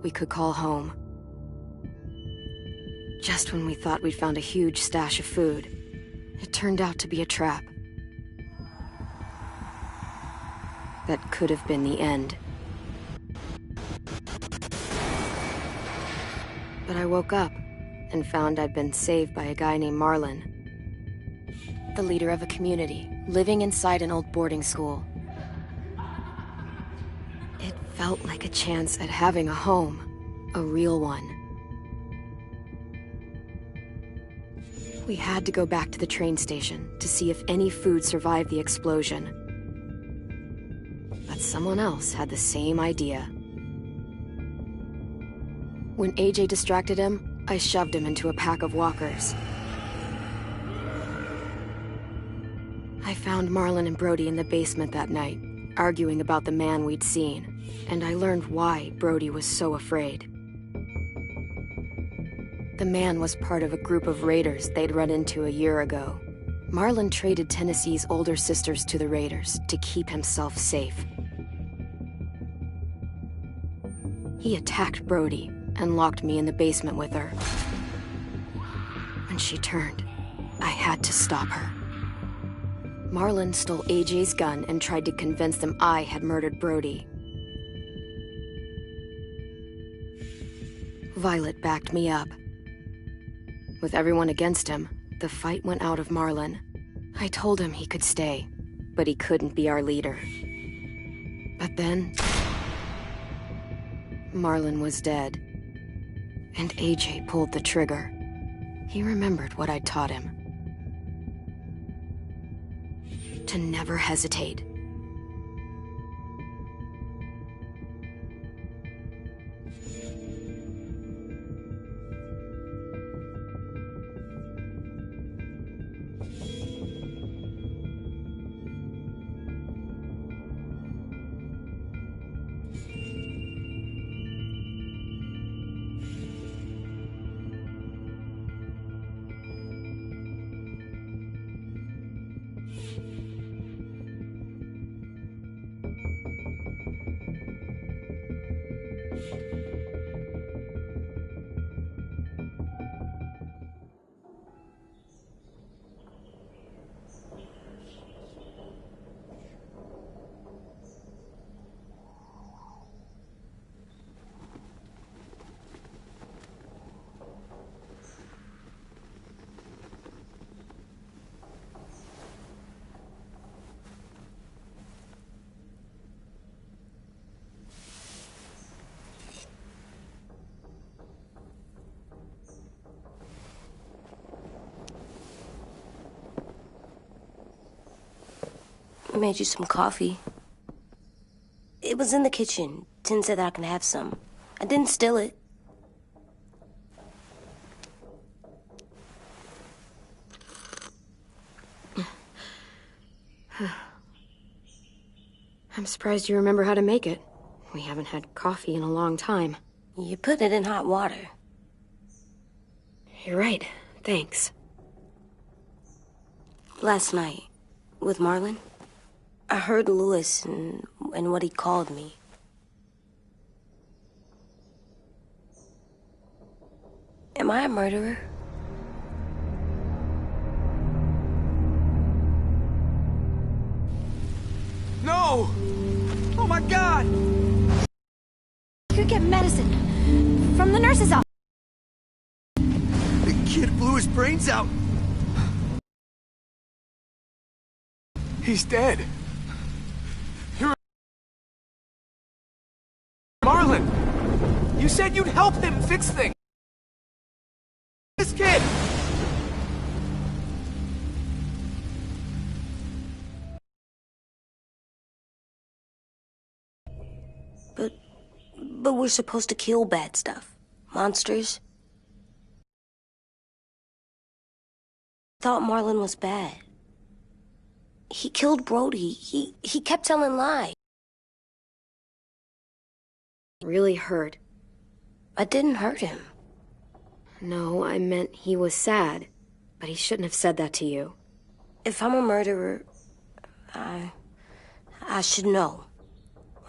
we could call home. Just when we thought we'd found a huge stash of food, it turned out to be a trap. That could have been the end. But I woke up and found I'd been saved by a guy named Marlon, the leader of a community, living inside an old boarding school. It felt like a chance at having a home, a real one. We had to go back to the train station to see if any food survived the explosion. But someone else had the same idea. When AJ distracted him, I shoved him into a pack of walkers. I found Marlon and Brody in the basement that night, arguing about the man we'd seen, and I learned why Brody was so afraid. The man was part of a group of raiders they'd run into a year ago. Marlon traded Tennessee's older sisters to the raiders to keep himself safe. He attacked Brody and locked me in the basement with her. When she turned, I had to stop her. Marlon stole AJ's gun and tried to convince them I had murdered Brody. Violet backed me up. With everyone against him, the fight went out of Marlon. I told him he could stay, but he couldn't be our leader. But then, Marlon was dead, and AJ pulled the trigger. He remembered what I'd taught him. To never hesitate. I made you some coffee. It was in the kitchen. Tin said that I can have some. I didn't steal it. I'm surprised you remember how to make it. We haven't had coffee in a long time. You put it in hot water. You're right. Thanks. Last night, with Marlon, I heard Lewis and what he called me. Am I a murderer? No! Oh my God! You could get medicine from the nurse's office. The kid blew his brains out. He's dead. You're Marlon. You said you'd help him fix things. This kid. But we're supposed to kill bad stuff. Monsters. Thought Marlon was bad. He killed Brody. He kept telling lies. Really hurt. I didn't hurt him. No, I meant he was sad. But he shouldn't have said that to you. If I'm a murderer, I should know,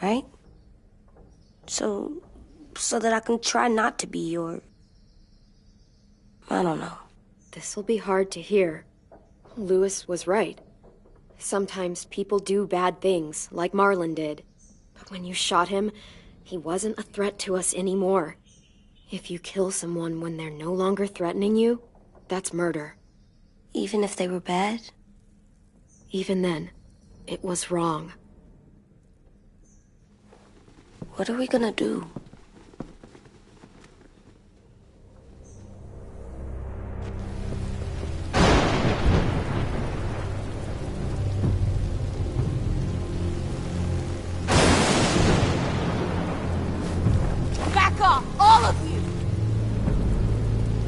right? So so that I can try not to be your... I don't know. This'll be hard to hear. Lewis was right. Sometimes people do bad things, like Marlon did. But when you shot him, he wasn't a threat to us anymore. If you kill someone when they're no longer threatening you, that's murder. Even if they were bad? Even then, it was wrong. What are we gonna do? Back off, all of you!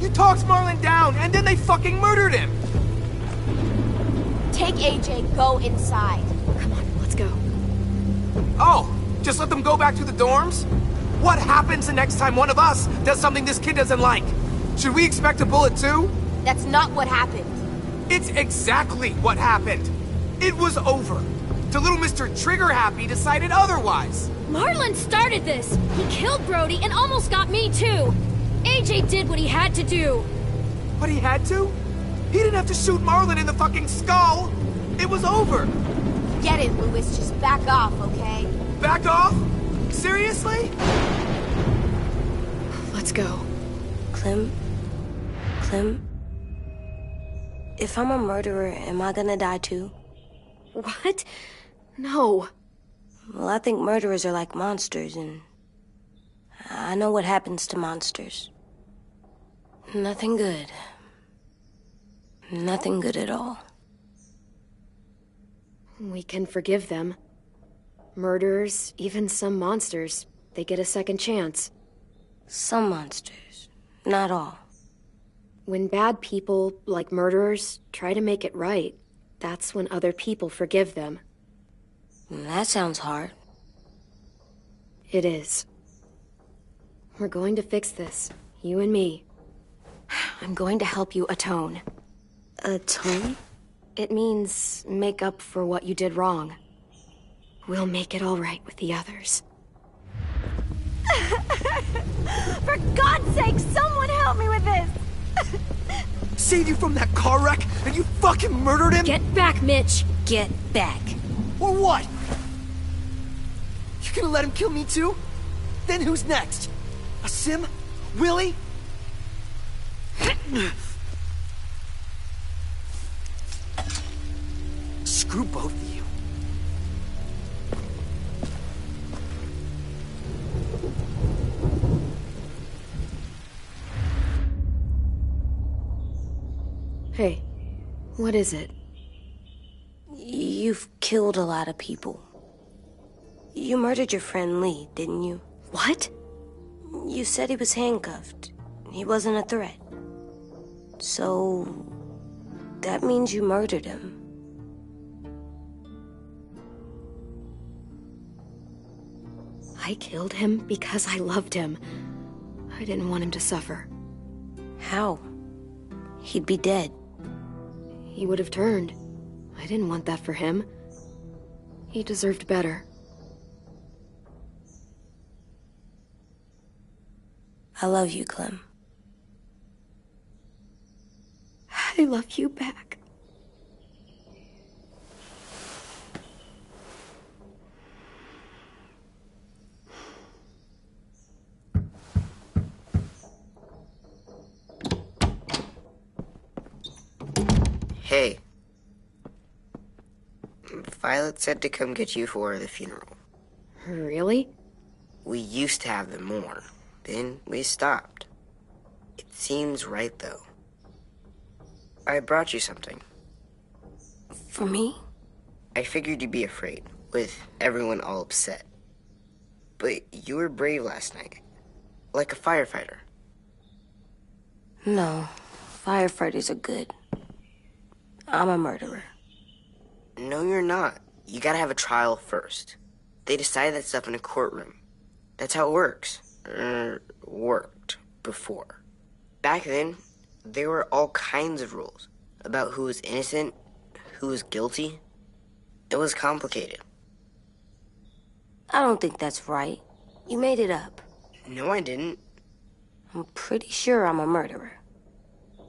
You talked Marlon down, and then they fucking murdered him! Take AJ, go inside. Come on, let's go. Oh, just let them go back to the dorms? What happens the next time one of us does something this kid doesn't like? Should we expect a bullet too? That's not what happened. It's exactly what happened. It was over. Till little Mr. Trigger Happy decided otherwise. Marlon started this! He killed Brody and almost got me too! AJ did what he had to do! But he had to? He didn't have to shoot Marlon in the fucking skull! It was over! Get it, Lewis. Just back off, okay? Back off? Seriously? Let's go. Clem? If I'm a murderer, am I gonna die too? What? No. Well, I think murderers are like monsters, and I know what happens to monsters. Nothing good. Nothing good at all. We can forgive them. Murderers, even some monsters, they get a second chance. Some monsters, not all. When bad people, like murderers, try to make it right, that's when other people forgive them. That sounds hard. It is. We're going to fix this, you and me. I'm going to help you atone. Atone? It means make up for what you did wrong. We'll make it all right with the others. For God's sake, someone help me with this! Saved you from that car wreck, and you fucking murdered him? Get back, Mitch! Get back. Or what? You gonna let him kill me too? Then who's next? A Sim? Willie? Screw both of you. Hey, what is it? You've killed a lot of people. You murdered your friend Lee, didn't you? What? You said he was handcuffed. He wasn't a threat. So... that means you murdered him. I killed him because I loved him. I didn't want him to suffer. How? He'd be dead. He would have turned. I didn't want that for him. He deserved better. I love you, Clem. I love you back. Hey. Violet said to come get you for the funeral. Really? We used to have them more. Then we stopped. It seems right, though. I brought you something. For me? I figured you'd be afraid, with everyone all upset. But you were brave last night. Like a firefighter. No. Firefighters are good. I'm a murderer. No, you're not. You gotta have a trial first. They decide that stuff in a courtroom. That's how it works. Worked before. Back then, there were all kinds of rules about who was innocent, who was guilty. It was complicated. I don't think that's right. You made it up. No, I didn't. I'm pretty sure I'm a murderer.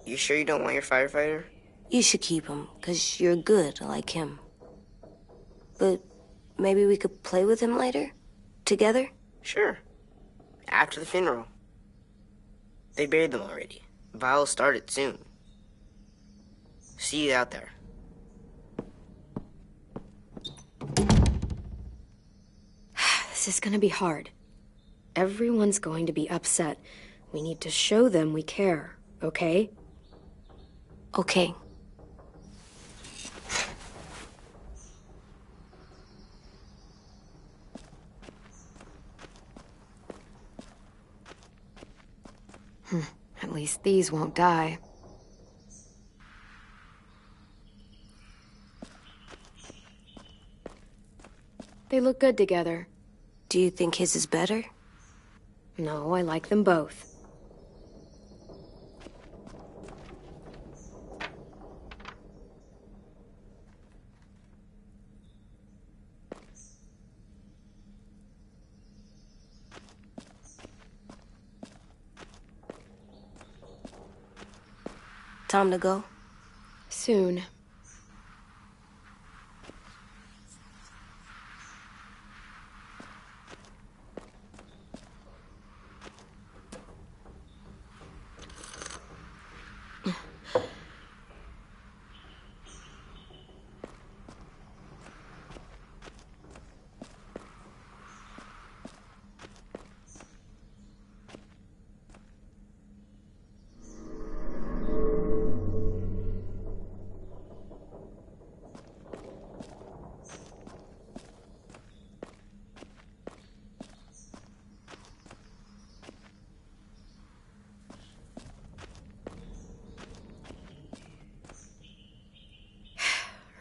You sure you don't want your firefighter? You should keep him, 'cause you're good like him. But maybe we could play with him later? Together? Sure. After the funeral. They buried them already. Vile will start it soon. See you out there. This is gonna be hard. Everyone's going to be upset. We need to show them we care, okay? Okay. At least these won't die. They look good together. Do you think his is better? No, I like them both. Time to go? Soon.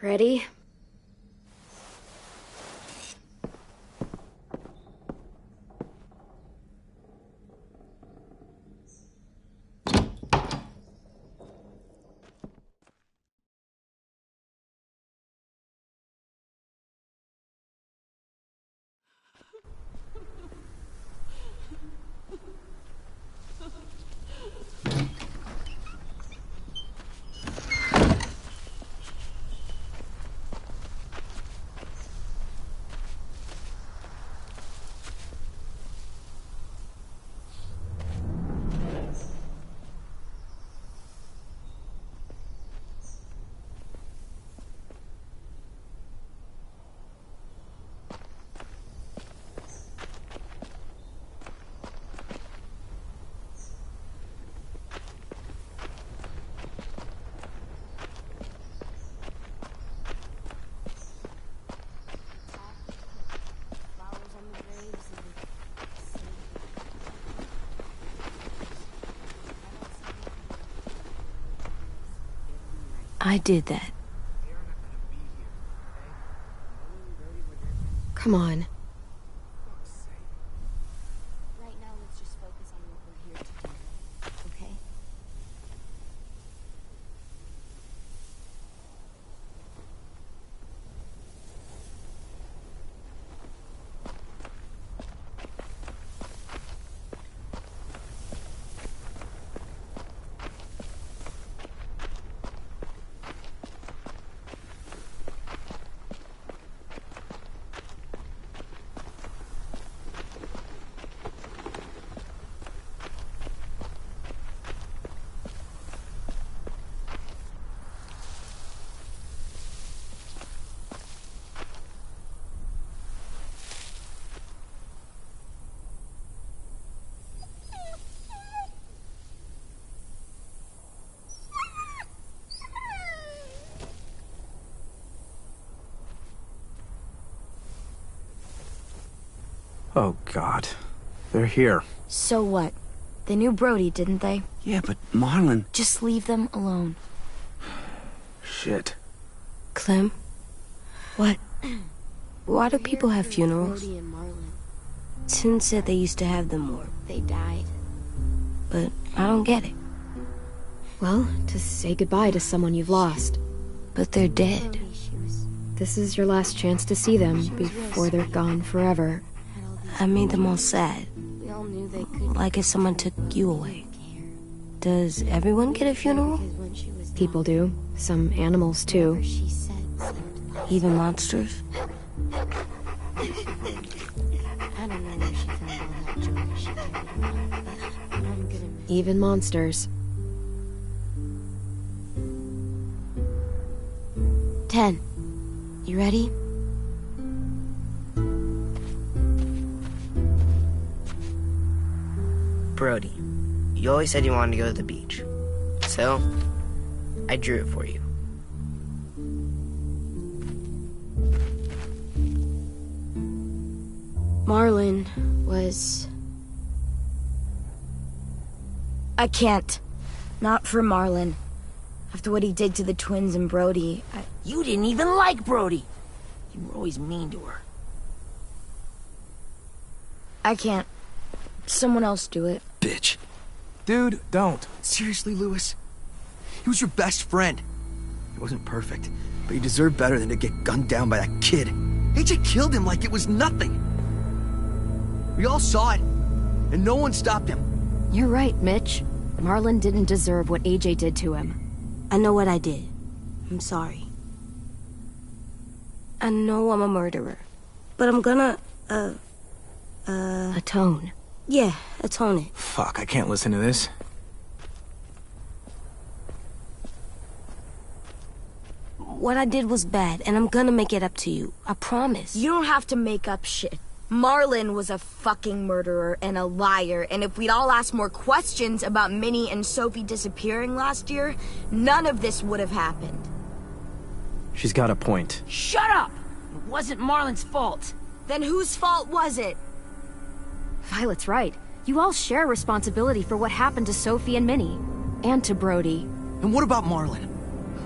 Ready? I did that. Come on. Right now, let's just focus on what we're here to do. Okay? Oh, God. They're here. So what? They knew Brody, didn't they? Yeah, but Marlon... Just leave them alone. Shit. Clem? What? Why do people have funerals? Brody and Marlon. Tin said they used to have them more, They died. but I don't get it. Well, to say goodbye to someone you've lost. But they're dead. This is your last chance to see them before they're gone forever. I made them all sad. We all Like if someone took you away. Does everyone get a funeral? People do. Some animals, too. Even monsters? Even monsters. 10. You ready? Brody, you always said you wanted to go to the beach. So, I drew it for you. Marlon was... I can't. Not for Marlon. After what he did to the twins and Brody, You didn't even like Brody. You were always mean to her. I can't. Someone else do it. Bitch. Dude, don't. Seriously, Lewis? He was your best friend. He wasn't perfect, but he deserved better than to get gunned down by that kid. AJ killed him like it was nothing. We all saw it, and no one stopped him. You're right, Mitch. Marlon didn't deserve what AJ did to him. I know what I did. I'm sorry. I know I'm a murderer. But I'm gonna, Atone. yeah, atone it. Fuck, I can't listen to this. What I did was bad, and I'm gonna make it up to you. I promise. You don't have to make up shit. Marlon was a fucking murderer and a liar, and if we'd all asked more questions about Minnie and Sophie disappearing last year, none of this would have happened. She's got a point. Shut up! It wasn't Marlon's fault. Then whose fault was it? Violet's right. You all share responsibility for what happened to Sophie and Minnie. And to Brody. And what about Marlon?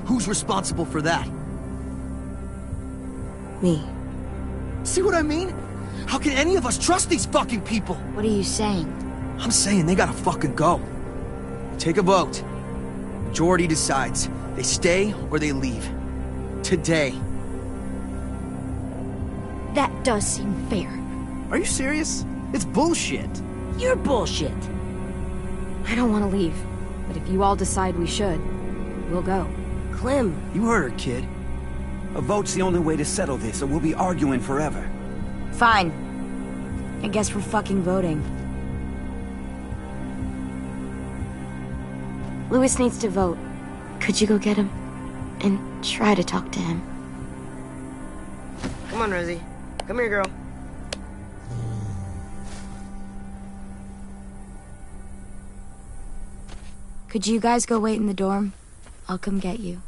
Who's responsible for that? Me. See what I mean? How can any of us trust these fucking people? What are you saying? I'm saying they gotta fucking go. Take a vote. Majority decides. They stay or they leave. Today. That does seem fair. Are you serious? It's bullshit. You're bullshit. I don't want to leave. But if you all decide we should, we'll go. Clem. You heard her, kid. A vote's the only way to settle this, or we'll be arguing forever. Fine. I guess we're fucking voting. Lewis needs to vote. Could you go get him? And try to talk to him. Come on, Rosie. Come here, girl. Could you guys go wait in the dorm? I'll come get you.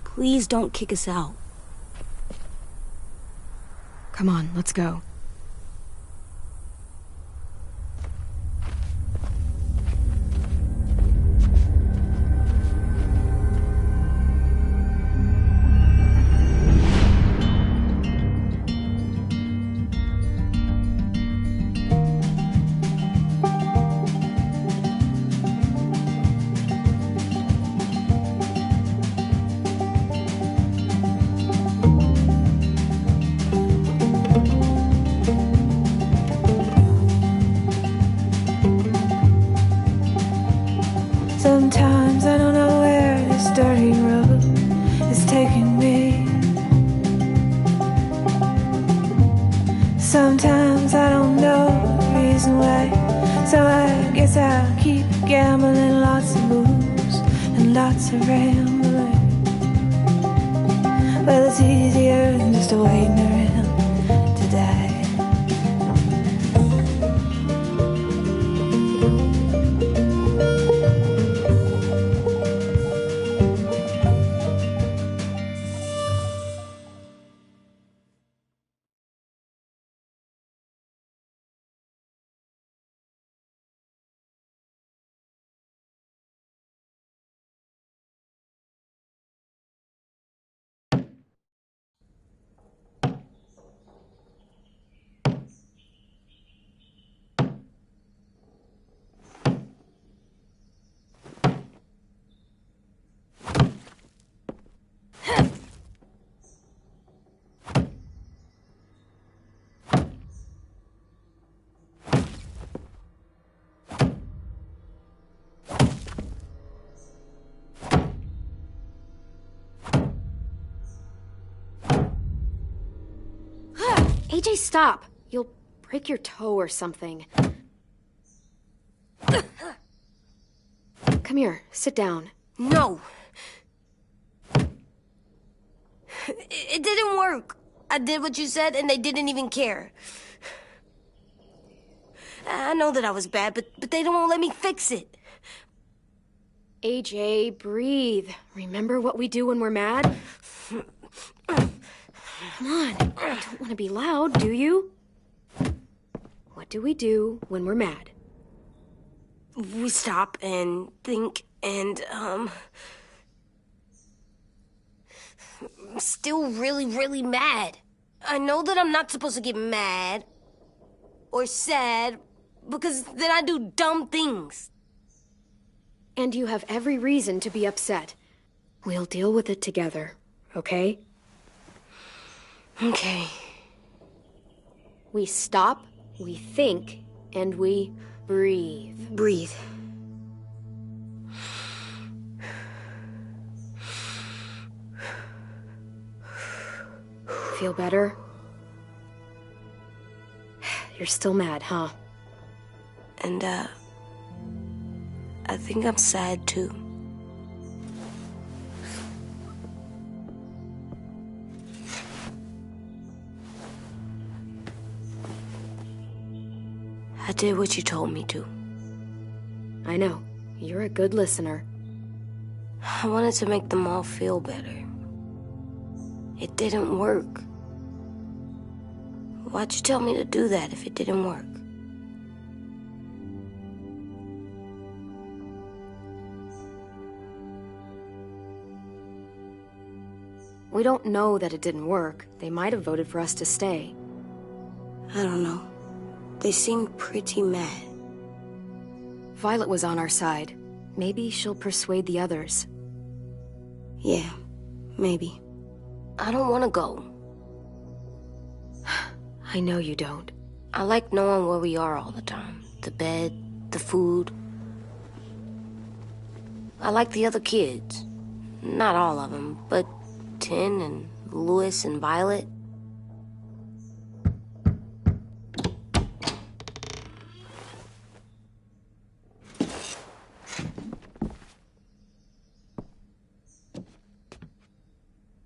Please don't kick us out. Come on, let's go. Sometimes I don't know where this dirty road is taking me. Sometimes I don't know the reason why, so I guess I'll keep gambling. Lots of moves and lots of rambling. Well, it's easier than just waiting around to die. AJ, stop! You'll break your toe or something. Come here, sit down. No. It didn't work. I did what you said, and they didn't even care. I know that I was bad, but they don't let me fix it. AJ, breathe. Remember what we do when we're mad? Come on, you don't want to be loud, do you? What do we do when we're mad? We stop and think and, I'm still really, really mad. I know that I'm not supposed to get mad or sad because then I do dumb things. And you have every reason to be upset. We'll deal with it together, okay? Okay. We stop, we think, and we breathe. Breathe. Feel better? You're still mad, huh? And, I think I'm sad, too. I did what you told me to. I know. You're a good listener. I wanted to make them all feel better. It didn't work. Why'd you tell me to do that if it didn't work? We don't know that it didn't work. They might have voted for us to stay. I don't know. They seemed pretty mad. Violet was on our side. Maybe she'll persuade the others. Yeah, maybe. I don't want to go. I know you don't. I like knowing where we are all the time. The bed, the food. I like the other kids. Not all of them, but Tin and Louis and Violet.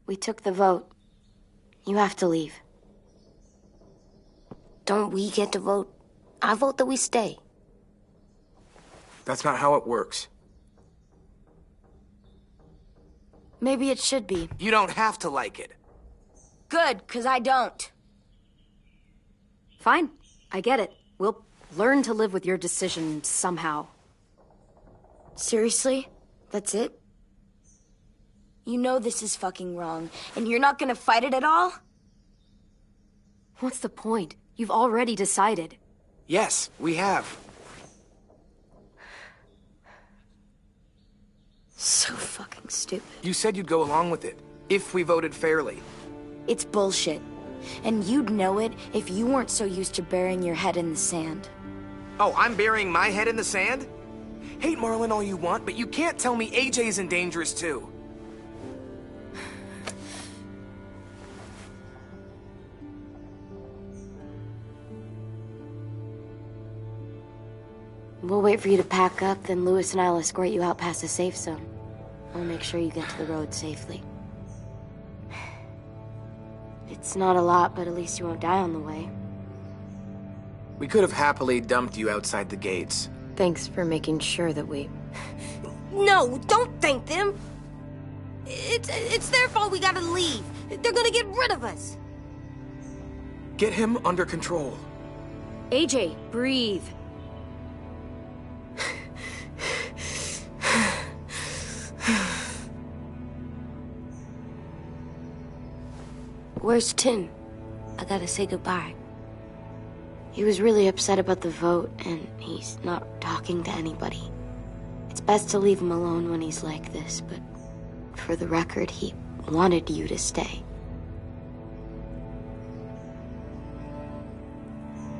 We took the vote. You have to leave. Don't we get to vote? I vote that we stay. That's not how it works. Maybe it should be. You don't have to like it. Good, 'cause I don't. Fine. I get it. We'll learn to live with your decision somehow. Seriously? That's it? You know this is fucking wrong, and you're not gonna fight it at all? What's the point? You've already decided. Yes, we have. So fucking stupid. You said you'd go along with it, if we voted fairly. It's bullshit. And you'd know it if you weren't so used to burying your head in the sand. Oh, I'm burying my head in the sand? Hate Marlon all you want, but you can't tell me AJ's in dangerous too. We'll wait for you to pack up, then Louis and I'll escort you out past the safe zone. I'll make sure you get to the road safely. It's not a lot, but at least you won't die on the way. We could have happily dumped you outside the gates. Thanks for making sure that we... No, don't thank them. It's their fault we gotta leave. They're gonna get rid of us. Get him under control. AJ, breathe. Where's Tin? I gotta say goodbye. He was really upset about the vote, and he's not talking to anybody. It's best to leave him alone when he's like this, but for the record, he wanted you to stay.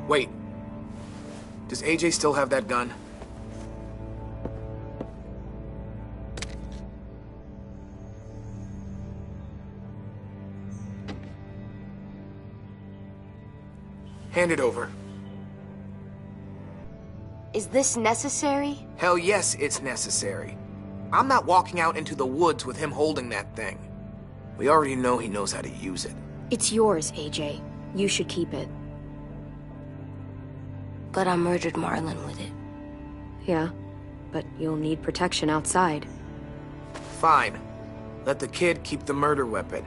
Wait. Does AJ still have that gun? Hand it over. Is this necessary? Hell yes, it's necessary. I'm not walking out into the woods with him holding that thing. We already know he knows how to use it. It's yours, AJ. You should keep it. But I murdered Marlon with it. Yeah, but you'll need protection outside. Fine. Let the kid keep the murder weapon.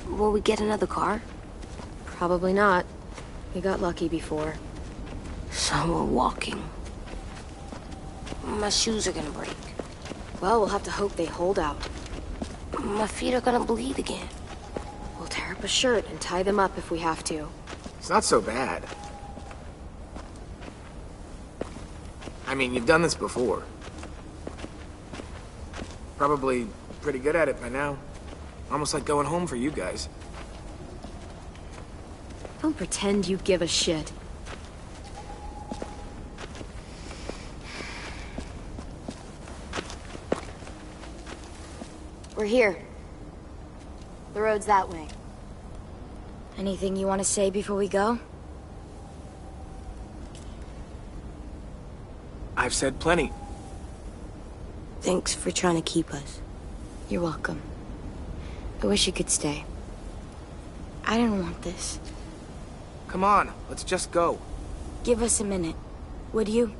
Will we get another car? Probably not. We got lucky before. So we're walking. My shoes are gonna break. Well, we'll have to hope they hold out. My feet are gonna bleed again. We'll tear up a shirt and tie them up if we have to. It's not so bad. I mean, you've done this before. Probably pretty good at it by now. Almost like going home for you guys. Don't pretend you give a shit. We're here. The road's that way. Anything you want to say before we go? I've said plenty. Thanks for trying to keep us. You're welcome. I wish you could stay. I didn't want this. Come on, let's just go. Give us a minute, would you?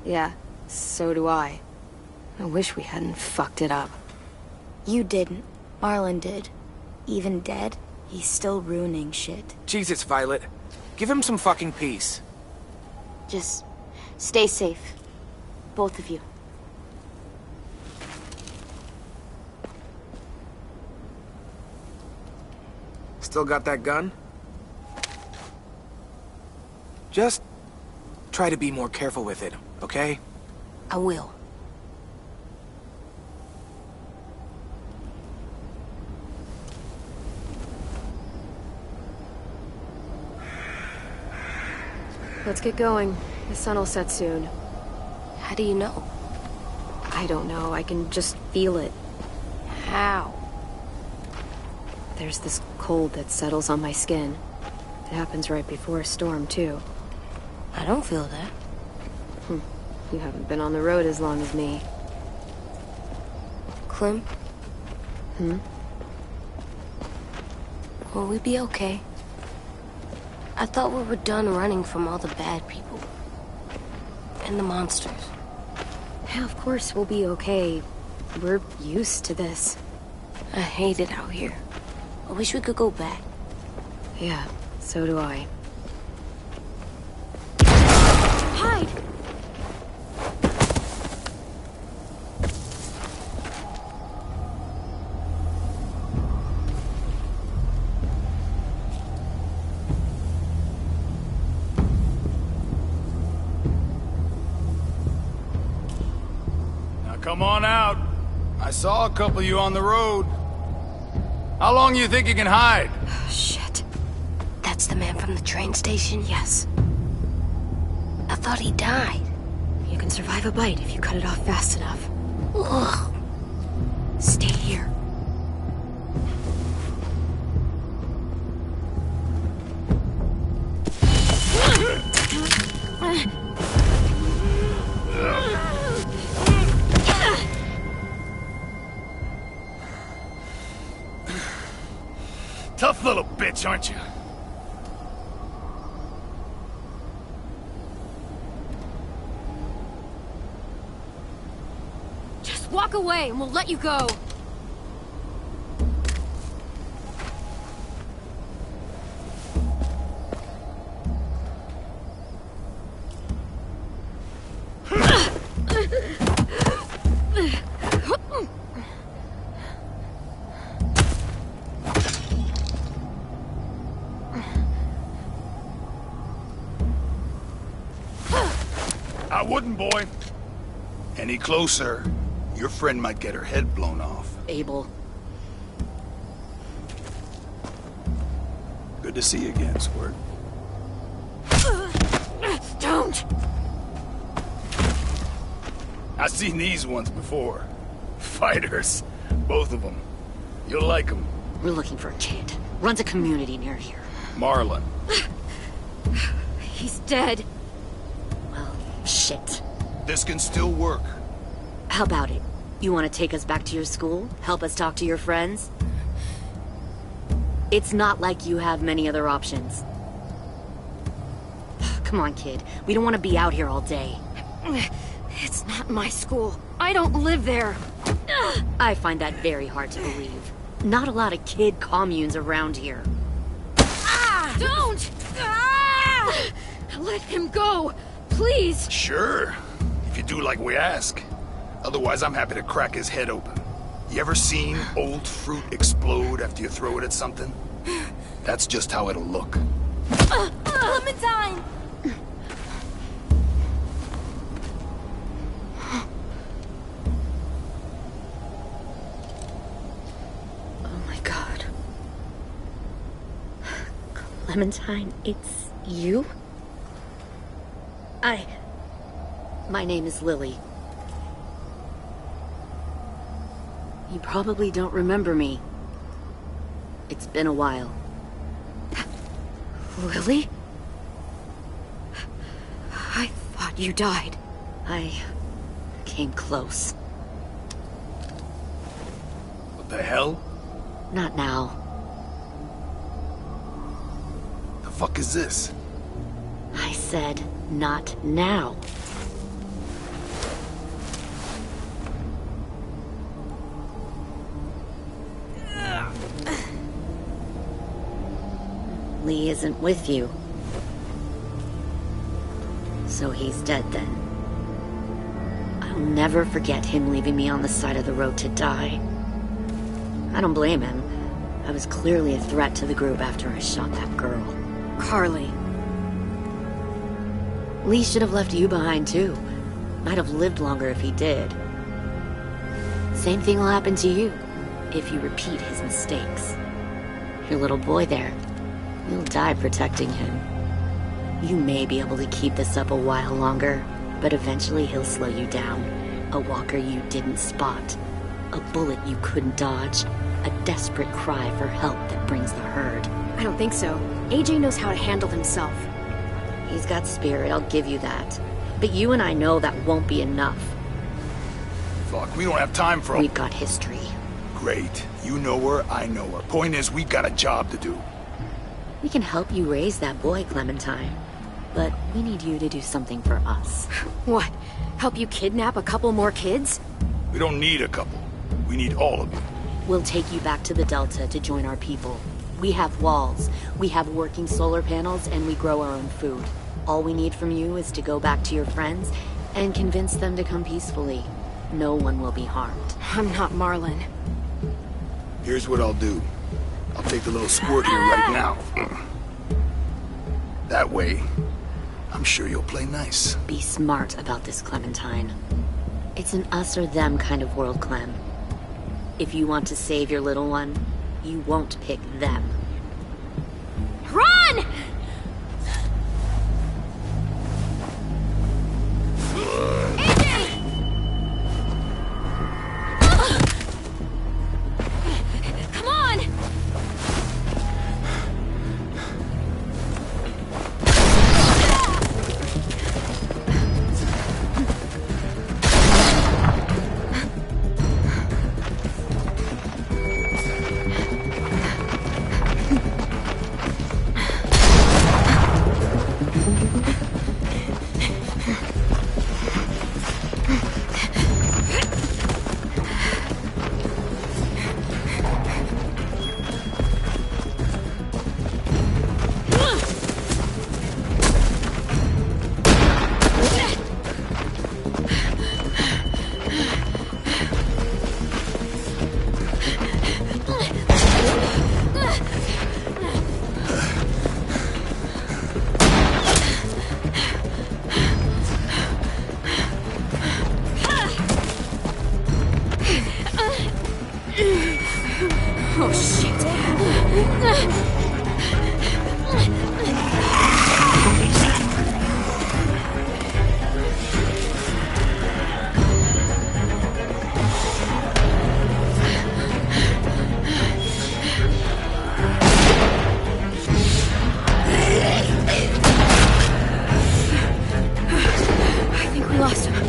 Yeah, so do I. I wish we hadn't fucked it up. You didn't. Marlon did. Even dead, he's still ruining shit. Jesus, Violet. Give him some fucking peace. Just stay safe. Both of you. Still got that gun? Just try to be more careful with it, okay? I will. Let's get going. The sun will set soon. How do you know? I don't know. I can just feel it. How? There's this cold that settles on my skin. It happens right before a storm, too. I don't feel that. You haven't been on the road as long as me. Clem? Will we be okay? I thought we were done running from all the bad people. And the monsters. Yeah, of course we'll be okay. We're used to this. I hate it out here. I wish we could go back. Yeah, so do I. Hide! Now come on out. I saw a couple of you on the road. How long do you think you can hide? Shit. That's the man from the train station? Yes. I thought he died. You can survive a bite if you cut it off fast enough. Ugh. Stay here. Tough little bitch, aren't you? Just walk away and we'll let you go. I wouldn't, boy. Any closer, your friend might get her head blown off. Abel. Good to see you again, Squirt. Don't! I've seen these ones before. Fighters. Both of them. You'll like them. We're looking for a kid. Runs a community near here. Marlon. He's dead. Well, shit. This can still work. How about it? You want to take us back to your school? Help us talk to your friends? It's not like you have many other options. Come on, kid. We don't want to be out here all day. It's not my school. I don't live there. I find that very hard to believe. Not a lot of kid communes around here. Don't! Let him go, please. Sure. If you do like we ask. Otherwise, I'm happy to crack his head open. You ever seen old fruit explode after you throw it at something? That's just how it'll look. Clementine! Oh my god. Clementine, it's you? My name is Lily. You probably don't remember me. It's been a while. Lily? I thought you died. I came close. What the hell? Not now. The fuck is this? I said, not now. Lee isn't with you. So he's dead then. I'll never forget him leaving me on the side of the road to die. I don't blame him. I was clearly a threat to the group after I shot that girl. Carly. Lee should have left you behind too. Might have lived longer if he did. Same thing will happen to you, if you repeat his mistakes. Your little boy there, you'll die protecting him. You may be able to keep this up a while longer, but eventually he'll slow you down. A walker you didn't spot. A bullet you couldn't dodge. A desperate cry for help that brings the herd. I don't think so. AJ knows how to handle himself. He's got spirit, I'll give you that. But you and I know that won't be enough. Fuck, we don't have time for... We've got history. Great. You know her, I know her. Point is, we've got a job to do. We can help you raise that boy, Clementine. But we need you to do something for us. What? Help you kidnap a couple more kids? We don't need a couple. We need all of you. We'll take you back to the Delta to join our people. We have walls, we have working solar panels, and we grow our own food. All we need from you is to go back to your friends and convince them to come peacefully. No one will be harmed. I'm not Marlon. Here's what I'll do. I'll take the little squirt here right now. That way, I'm sure you'll play nice. Be smart about this, Clementine. It's an us or them kind of world, Clem. If you want to save your little one, you won't pick them. Run! Come on! Oh, shit. I think we lost him.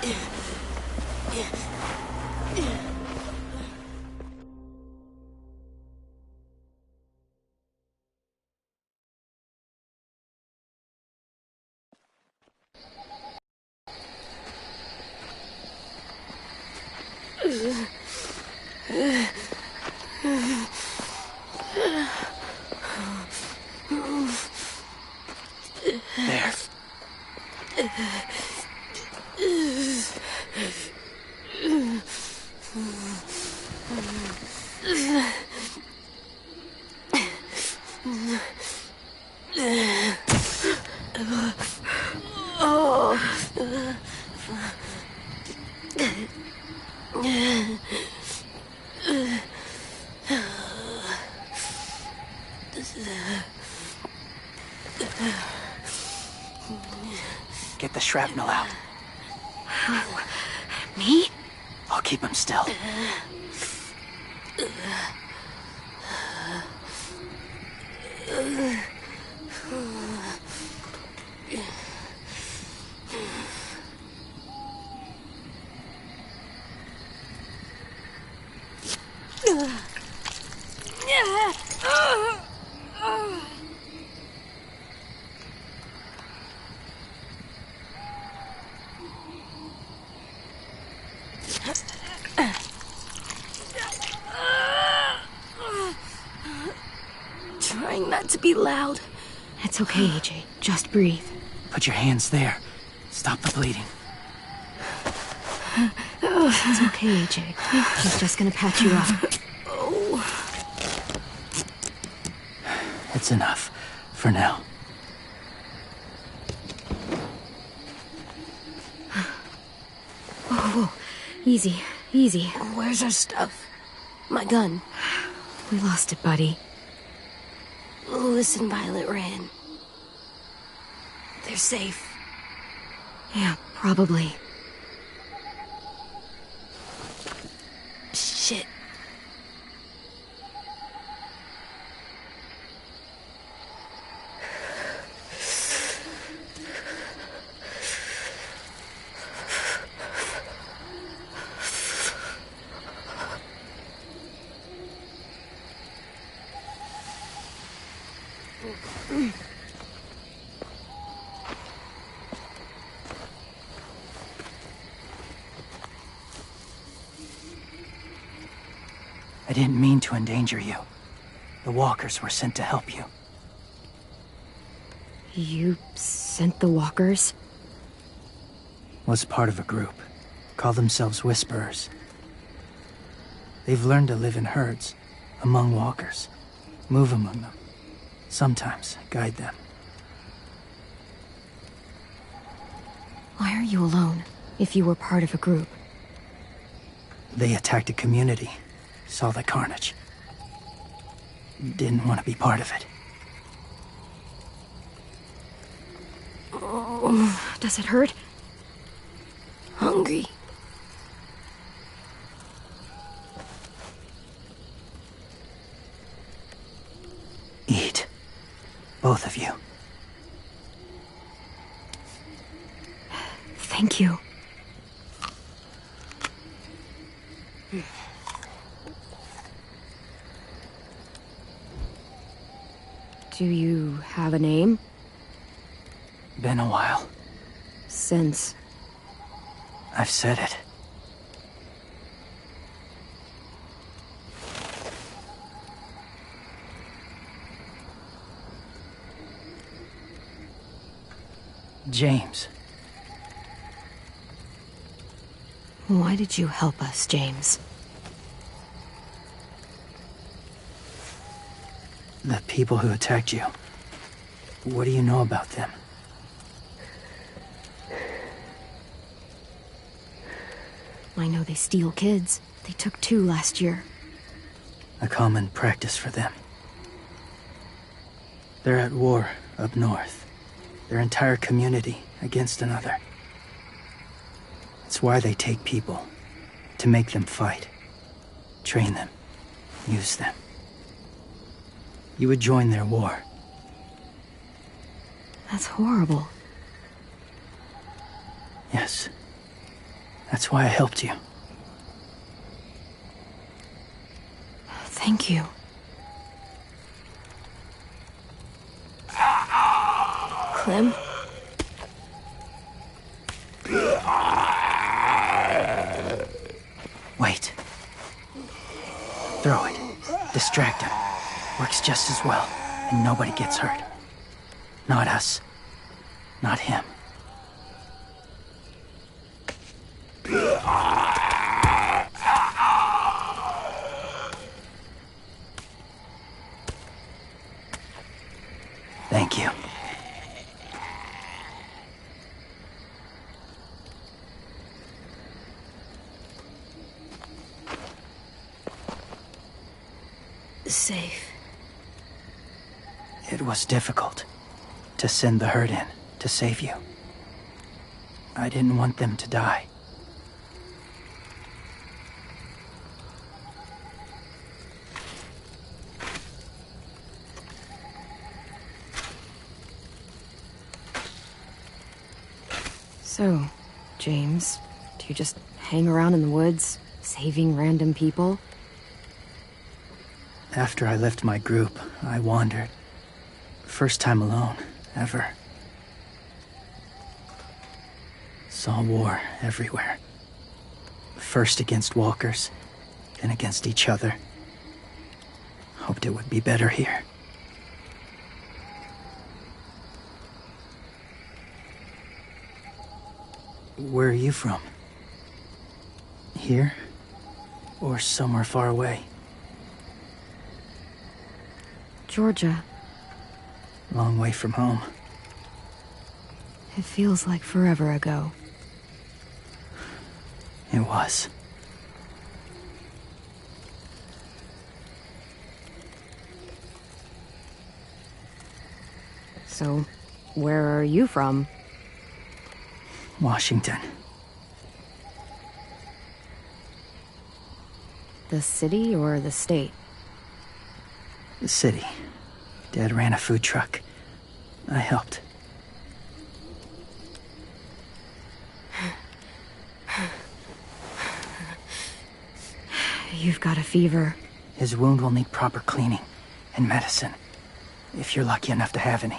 There. Get the shrapnel out. Me? I'll keep him still. Trying not to be loud. It's okay, AJ. Just breathe. Put your hands there. Stop the bleeding. It's okay, AJ. She's just gonna patch you up. It's enough. For now. Whoa. Easy. Easy. Where's our stuff? My gun. We lost it, buddy. Louis and Violet ran. They're safe. Yeah, probably. Shit. I didn't mean to endanger you. The walkers were sent to help you. You sent the walkers? Was part of a group. Call themselves Whisperers. They've learned to live in herds, among walkers. Move among them. Sometimes guide them. Why are you alone, if you were part of a group? They attacked a community. Saw the carnage. Didn't want to be part of it. Oh, does it hurt? Hungry. Eat. Both of you. Thank you. Do you have a name? Been a while. Since... I've said it. James. Why did you help us, James? The people who attacked you. What do you know about them? I know they steal kids. They took 2 last year. A common practice for them. They're at war up north. Their entire community against another. It's why they take people. To make them fight. Train them. Use them. You would join their war. That's horrible. Yes. That's why I helped you. Thank you. Clem? Wait. Throw it. Distract him. Works just as well, and nobody gets hurt. Not us. Not him. Thank you. Safe. It was difficult to send the herd in to save you. I didn't want them to die. So, James, do you just hang around in the woods, saving random people? After I left my group, I wandered. First time alone, ever. Saw war everywhere. First against walkers, then against each other. Hoped it would be better here. Where are you from? Here? Or somewhere far away? Georgia. Long way from home. It feels like forever ago. It was. So, where are you from? Washington. The city or the state? The city. Dad ran a food truck. I helped. You've got a fever. His wound will need proper cleaning and medicine, if you're lucky enough to have any.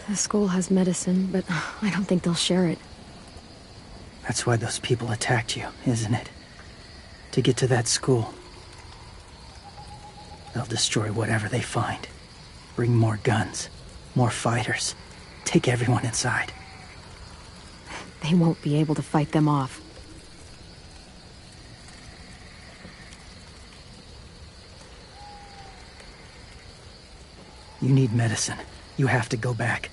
The school has medicine, but I don't think they'll share it. That's why those people attacked you, isn't it? To get to that school. They'll destroy whatever they find. Bring more guns, more fighters. Take everyone inside. They won't be able to fight them off. You need medicine. You have to go back,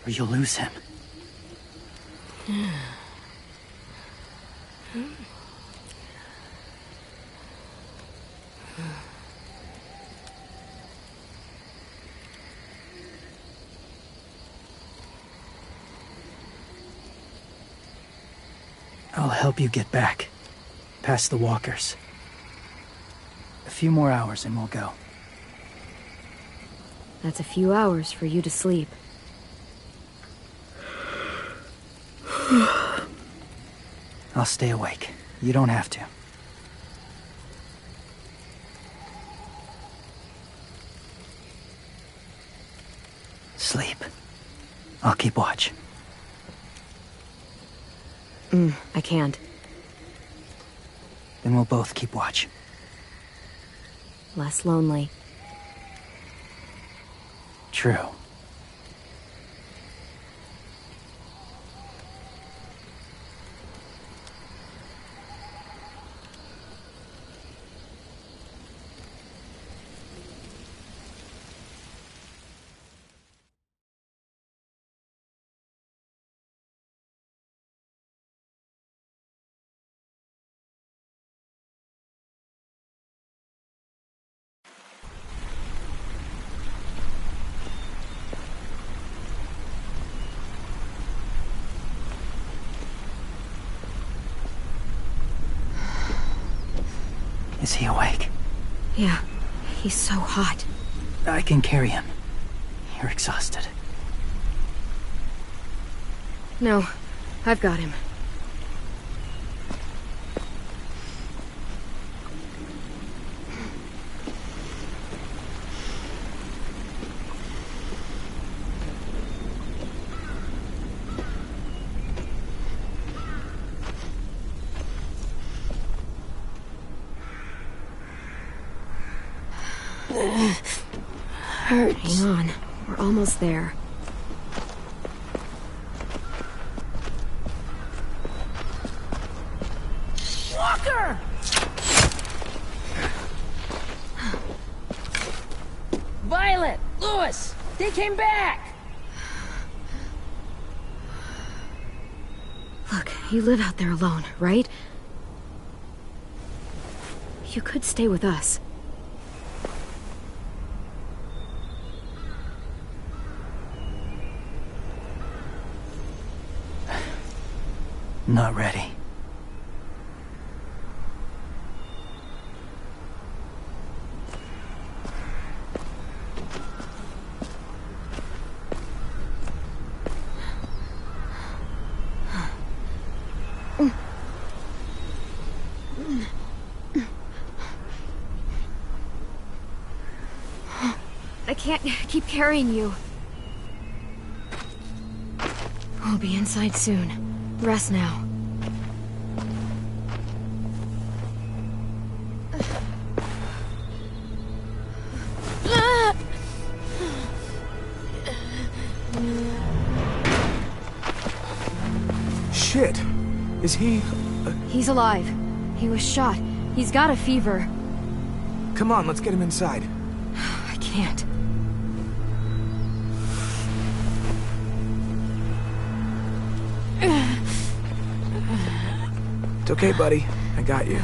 or you'll lose him. I'll help you get back, past the walkers. A few more hours and we'll go. That's a few hours for you to sleep. I'll stay awake. You don't have to. Sleep. I'll keep watch. I can't. Then we'll both keep watch. Less lonely. True. Is he awake? Yeah, he's so hot. I can carry him. You're exhausted. No, I've got him. Hurts. Hang on. We're almost there. Walker! Violet! Lewis! They came back! Look, you live out there alone, right? You could stay with us. Not ready. I can't keep carrying you. We'll be inside soon. Rest now. Shit. Is he... He's alive. He was shot. He's got a fever. Come on, let's get him inside. I can't. It's okay, buddy. I got you.